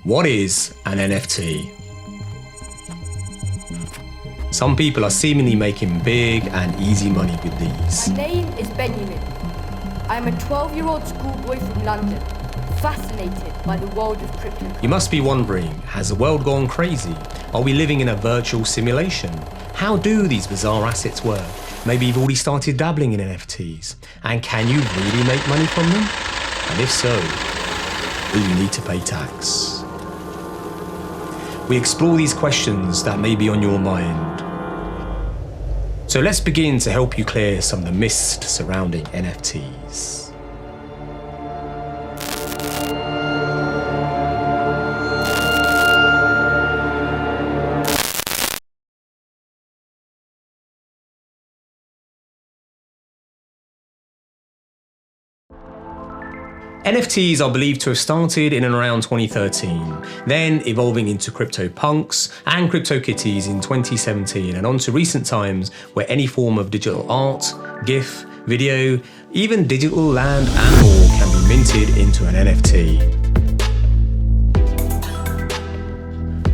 What is an NFT? Some people are seemingly making big and easy money with these. My name is Benjamin. I am a 12-year-old schoolboy from London, fascinated by the world of crypto. You must be wondering, has the world gone crazy? Are we living in a virtual simulation? How do these bizarre assets work? Maybe you've already started dabbling in NFTs. And can you really make money from them? And if so, will you need to pay tax? We explore these questions that may be on your mind. So let's begin to help you clear some of the mist surrounding NFTs. NFTs are believed to have started in and around 2013, then evolving into CryptoPunks and CryptoKitties in 2017, and on to recent times where any form of digital art, GIF, video, even digital land and more can be minted into an NFT.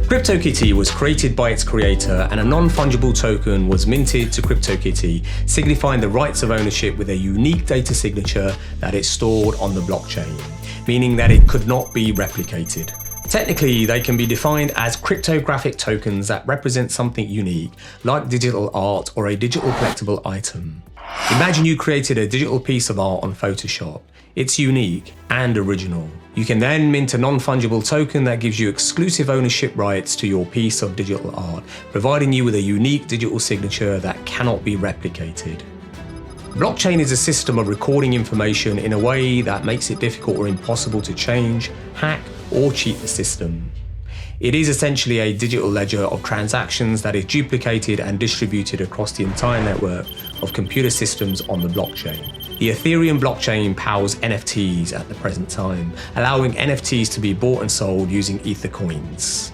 CryptoKitty was created by its creator, and a non-fungible token was minted to CryptoKitty, signifying the rights of ownership with a unique data signature that is stored on the blockchain, meaning that it could not be replicated. Technically, they can be defined as cryptographic tokens that represent something unique, like digital art or a digital collectible item. Imagine you created a digital piece of art on Photoshop. It's unique and original. You can then mint a non-fungible token that gives you exclusive ownership rights to your piece of digital art, providing you with a unique digital signature that cannot be replicated. Blockchain is a system of recording information in a way that makes it difficult or impossible to change, hack, or cheat the system. It is essentially a digital ledger of transactions that is duplicated and distributed across the entire network of computer systems on the blockchain. The Ethereum blockchain powers NFTs at the present time, allowing NFTs to be bought and sold using Ether coins.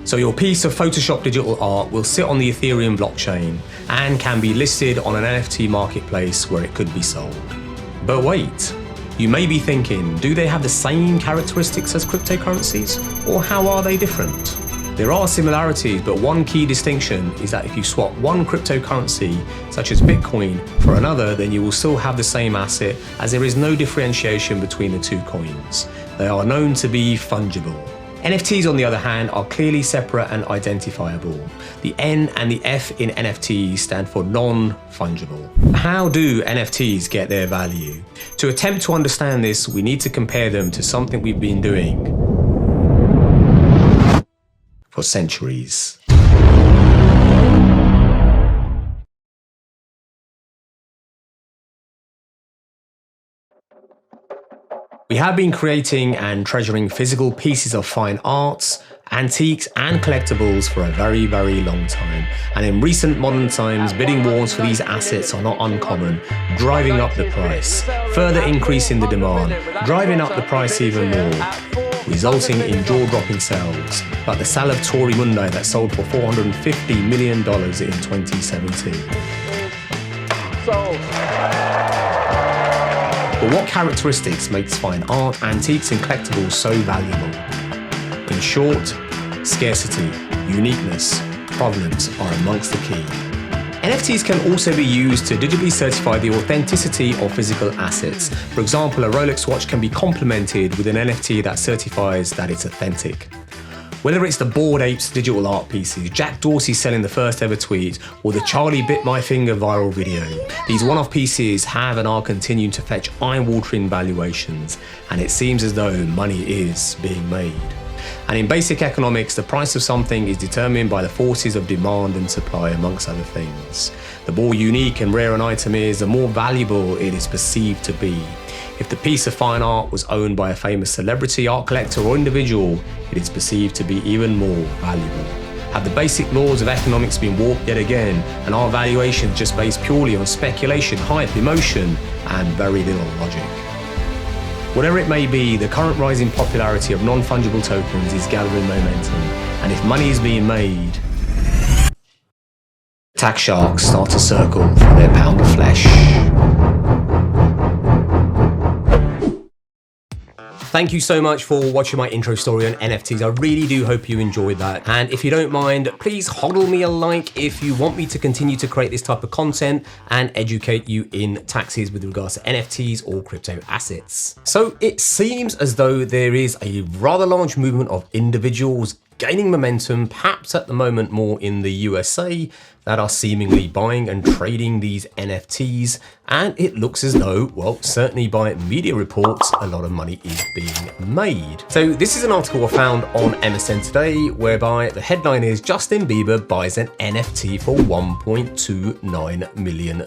So your piece of Photoshop digital art will sit on the Ethereum blockchain and can be listed on an NFT marketplace where it could be sold. But wait, you may be thinking, do they have the same characteristics as cryptocurrencies, or how are they different? There are similarities, but one key distinction is that if you swap one cryptocurrency, such as Bitcoin, for another, then you will still have the same asset, as there is no differentiation between the two coins. They are known to be fungible. NFTs, on the other hand, are clearly separate and identifiable. The N and the F in NFTs stand for non-fungible. How do NFTs get their value? To attempt to understand this, we need to compare them to something we've been doing for centuries. We have been creating and treasuring physical pieces of fine arts, antiques and collectibles for a very, very long time. And in recent modern times, bidding wars for these assets are not uncommon, driving up the price, further increasing the demand, driving up the price even more, resulting in jaw-dropping sales, like the Salvatore Mundi that sold for $450 million in 2017. But what characteristics makes fine art, antiques and collectibles so valuable? In short, scarcity, uniqueness, provenance are amongst the key. NFTs can also be used to digitally certify the authenticity of physical assets. For example, a Rolex watch can be complemented with an NFT that certifies that it's authentic. Whether it's the Bored Apes digital art pieces, Jack Dorsey selling the first ever tweet, or the Charlie Bit My Finger viral video, these one-off pieces have and are continuing to fetch eye-watering valuations, and it seems as though money is being made. And in basic economics, the price of something is determined by the forces of demand and supply, amongst other things. The more unique and rare an item is, the more valuable it is perceived to be. If the piece of fine art was owned by a famous celebrity, art collector or individual, it is perceived to be even more valuable. Have the basic laws of economics been warped yet again, and are valuations just based purely on speculation, hype, emotion, and very little logic? Whatever it may be, the current rising popularity of non-fungible tokens is gathering momentum, and if money is being made, tax sharks start to circle for their pound of flesh. Thank you so much for watching my intro story on NFTs. I really do hope you enjoyed that. And if you don't mind, please hodl me a like if you want me to continue to create this type of content and educate you in taxes with regards to NFTs or crypto assets. So it seems as though there is a rather large movement of individuals gaining momentum, perhaps at the moment more in the USA, that are seemingly buying and trading these NFTs. And it looks as though, well, certainly by media reports, a lot of money is being made. So this is an article I found on MSN today, whereby the headline is Justin Bieber buys an NFT for $1.29 million.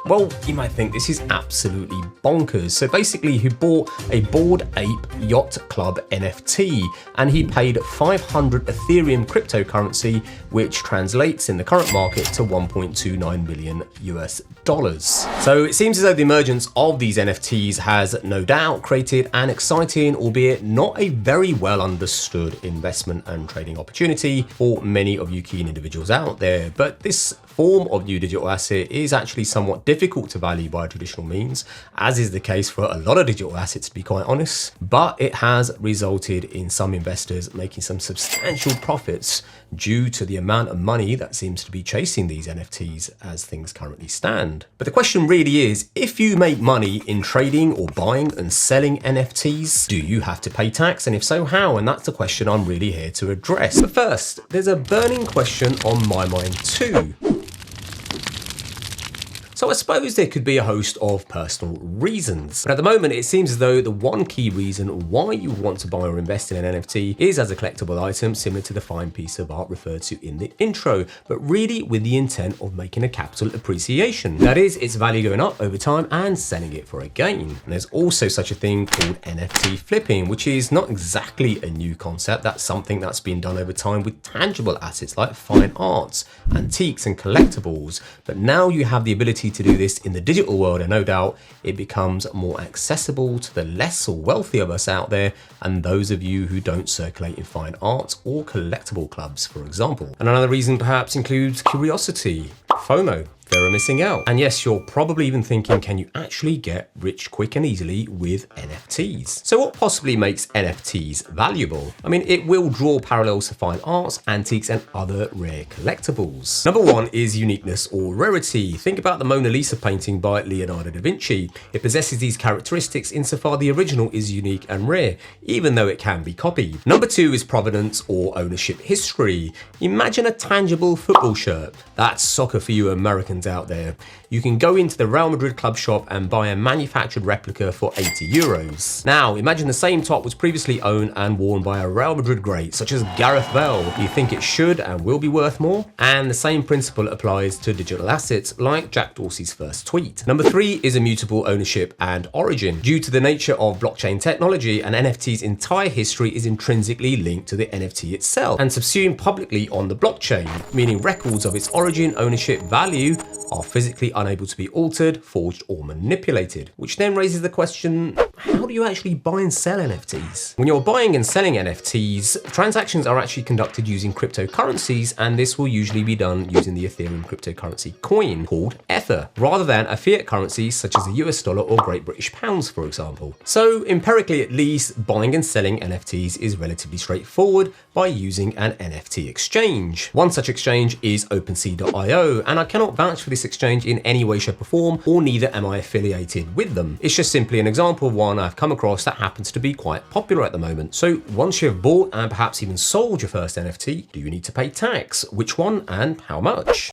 Well, you might think this is absolutely bonkers. So basically he bought a Bored Ape Yacht Club NFT and he paid 500 Ethereum cryptocurrency, which translates in the current market to $1.29 million US. So it seems as though the emergence of these NFTs has no doubt created an exciting, albeit not a very well understood investment and trading opportunity for many of you keen individuals out there. But this form of new digital asset is actually somewhat difficult to value by traditional means, as is the case for a lot of digital assets, to be quite honest. But it has resulted in some investors making some substantial profits due to the amount of money that seems to be chasing these NFTs as things currently stand. But the question really is, if you make money in trading or buying and selling NFTs, do you have to pay tax? And if so, how? And that's the question I'm really here to address. But first, there's a burning question on my mind too. So I suppose there could be a host of personal reasons. But at the moment, it seems as though the one key reason why you want to buy or invest in an NFT is as a collectible item, similar to the fine piece of art referred to in the intro, but really with the intent of making a capital appreciation. That is, its value going up over time and selling it for a gain. And there's also such a thing called NFT flipping, which is not exactly a new concept. That's something that's been done over time with tangible assets like fine arts, antiques and collectibles. But now you have the ability to do this in the digital world, and no doubt it becomes more accessible to the less or wealthy of us out there and those of you who don't circulate in fine arts or collectible clubs, for example. And another reason perhaps includes curiosity, FOMO, fear of missing out. And yes, you're probably even thinking, can you actually get rich quick and easily with NFTs? So what possibly makes NFTs valuable? I mean, it will draw parallels to fine arts, antiques, and other rare collectibles. Number one is uniqueness or rarity. Think about the Mona Lisa painting by Leonardo da Vinci. It possesses these characteristics insofar the original is unique and rare, even though it can be copied. Number two is provenance or ownership history. Imagine a tangible football shirt. That's soccer for you Americans out there. You can go into the Real Madrid club shop and buy a manufactured replica for €80. Now, imagine the same top was previously owned and worn by a Real Madrid great, such as Gareth Bale. Do you think it should and will be worth more? And the same principle applies to digital assets, like Jack Dorsey's first tweet. Number three is immutable ownership and origin. Due to the nature of blockchain technology, an NFT's entire history is intrinsically linked to the NFT itself and subsumed publicly on the blockchain, meaning records of its origin, ownership, value are physically unable to be altered, forged, or manipulated. Which then raises the question, how do you actually buy and sell NFTs? When you're buying and selling NFTs, transactions are actually conducted using cryptocurrencies, and this will usually be done using the Ethereum cryptocurrency coin called Ether, rather than a fiat currency such as the US dollar or Great British pounds, for example. So empirically at least, buying and selling NFTs is relatively straightforward by using an NFT exchange. One such exchange is OpenSea.io, and I cannot vouch for this exchange in any way, shape or form, or neither am I affiliated with them. It's just simply an example of one I've come across that happens to be quite popular at the moment. So once you've bought and perhaps even sold your first NFT, do you need to pay tax? Which one and how much?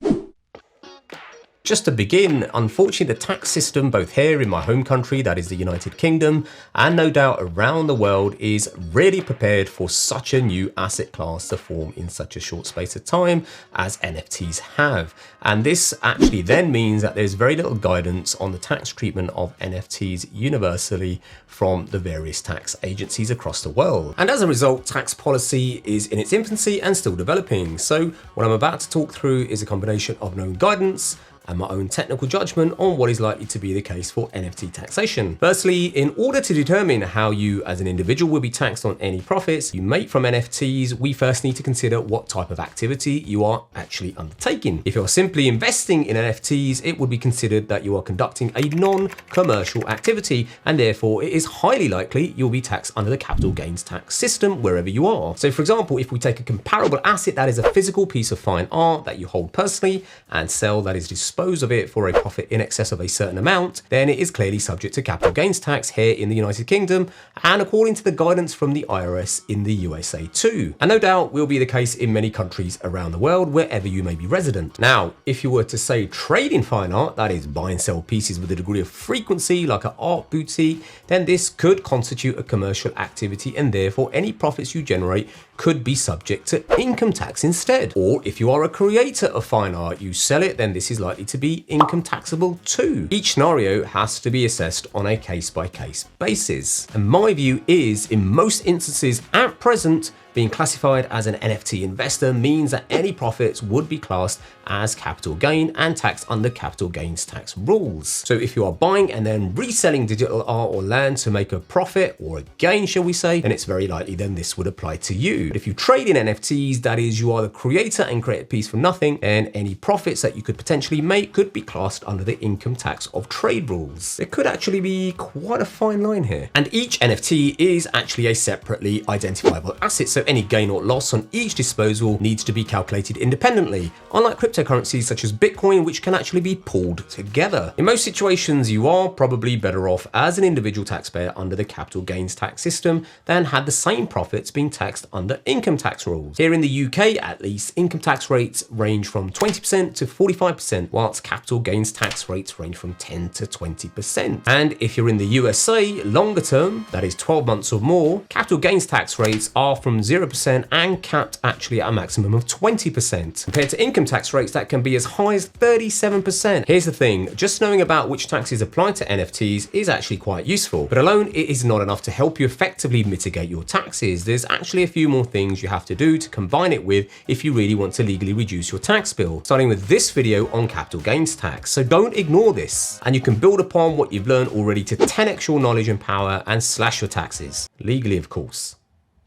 Just to begin, unfortunately the tax system both here in my home country, that is the United Kingdom, and no doubt around the world is really prepared for such a new asset class to form in such a short space of time as NFTs have. And this actually then means that there's very little guidance on the tax treatment of NFTs universally from the various tax agencies across the world. And as a result, tax policy is in its infancy and still developing. So what I'm about to talk through is a combination of known guidance and my own technical judgment on what is likely to be the case for NFT taxation. Firstly, in order to determine how you as an individual will be taxed on any profits you make from NFTs, we first need to consider what type of activity you are actually undertaking. If you're simply investing in NFTs, it would be considered that you are conducting a non-commercial activity, and therefore it is highly likely you'll be taxed under the capital gains tax system wherever you are. So for example, if we take a comparable asset that is a physical piece of fine art that you hold personally and sell, that is dispose of it for a profit in excess of a certain amount, then it is clearly subject to capital gains tax here in the United Kingdom, and according to the guidance from the IRS in the USA too. And no doubt will be the case in many countries around the world wherever you may be resident. Now, if you were to say trade in fine art, that is buy and sell pieces with a degree of frequency like an art boutique, then this could constitute a commercial activity, and therefore any profits you generate could be subject to income tax instead. Or if you are a creator of fine art, you sell it, then this is likely to be income taxable too. Each scenario has to be assessed on a case-by-case basis. And my view is, in most instances at present, being classified as an NFT investor means that any profits would be classed as capital gain and taxed under capital gains tax rules. So if you are buying and then reselling digital art or land to make a profit or a gain, shall we say, then it's very likely then this would apply to you. But if you trade in NFTs, that is, you are the creator and create a piece for nothing, then any profits that you could potentially make could be classed under the income tax of trade rules. There could actually be quite a fine line here. And each NFT is actually a separately identifiable asset, so any gain or loss on each disposal needs to be calculated independently, unlike cryptocurrencies such as Bitcoin, which can actually be pulled together. In most situations, you are probably better off as an individual taxpayer under the capital gains tax system than had the same profits being taxed under income tax rules. Here in the UK, at least, income tax rates range from 20% to 45%, whilst capital gains tax rates range from 10 to 20%. And if you're in the USA, longer term, that is 12 months or more, capital gains tax rates are from 0% and capped actually at a maximum of 20%, compared to income tax rates that can be as high as 37%. Here's the thing, just knowing about which taxes apply to NFTs is actually quite useful, but alone it is not enough to help you effectively mitigate your taxes. There's actually a few more things you have to do to combine it with if you really want to legally reduce your tax bill, starting with this video on capital gains tax. So don't ignore this, and you can build upon what you've learned already to 10x your knowledge and power and slash your taxes. Legally, of course.